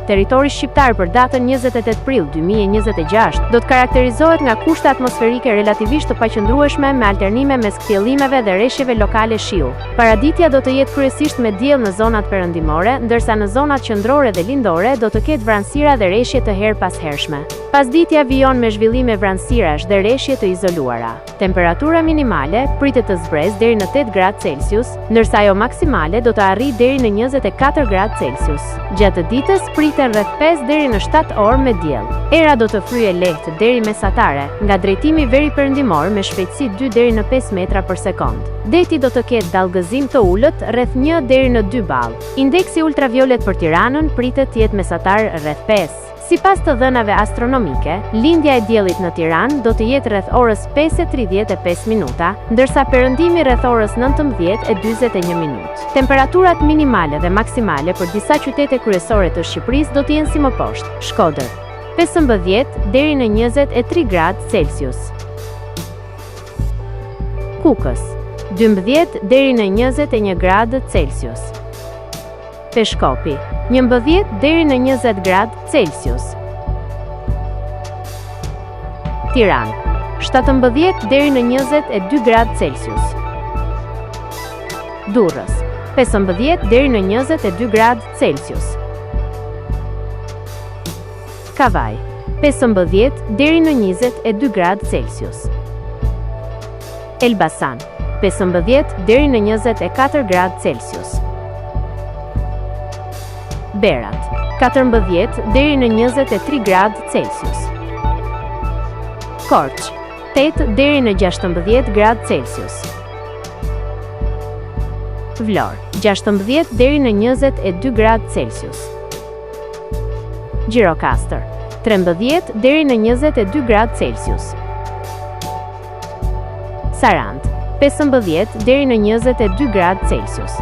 Territori shqiptar për datën 28 prill 2026 do të karakterizohet nga kushte atmosferike relativisht të paqëndrueshme me alternime mes kthjellimeve dhe rreshjeve lokale shiu. Paraditja do të jetë kryesisht me diell në zonat perëndimore, ndërsa në zonat qendrore dhe lindore do të ketë vranësira dhe rreshje të her pas hershme. Pasditja vijon me zhvillime vranësirash dhe rreshje të izoluara. Temperatura minimale pritet të zbresë deri në 8 gradë Celsius, ndërsa ajo maksimale do të arrijë deri në 24 gradë Celsius. Gjatë ditës priten rreth 5 deri në 7 orë me diell. Era do të fryejë lehtë deri mesatare, nga drejtimi veri perëndimor me shpejtësi 2 deri në 5 metra për sekond. Deti do të ketë dallgëzim të ulët rreth 1 deri në 2 ball. Indeksi ultraviolet për Tiranën pritet të jetë mesatar rreth 5. Sipas të dhënave astronomike, lindja e diellit në Tiranë do të jetë rreth orës 5:35 minuta, ndërsa perëndimi rreth orës 19:41 minutë. Temperaturat minimale dhe maksimale për disa qytete kryesore të Shqipërisë do të jenë si më poshtë: Shkodër 15 deri në 23 gradë Celsius, Kukës 12 deri në 21 gradë Celsius, Peshkopi 11 deri në 20 gradë Celsius, Tiranë 17 deri në 22 gradë Celsius, Durrës 15 deri në 22 gradë Celsius, Kavaj 15 deri në 22 gradë Celsius, Elbasan 15 deri në 24 gradë Celsius, Berat 14 deri në 23 gradë Celsius, Korç 8 deri në 16 gradë Celsius, Vlorë 16 deri në 22 gradë Celsius, Gjirokastër 13 deri në 22 gradë Celsius, Sarandë 15 deri në 22 gradë Celsius.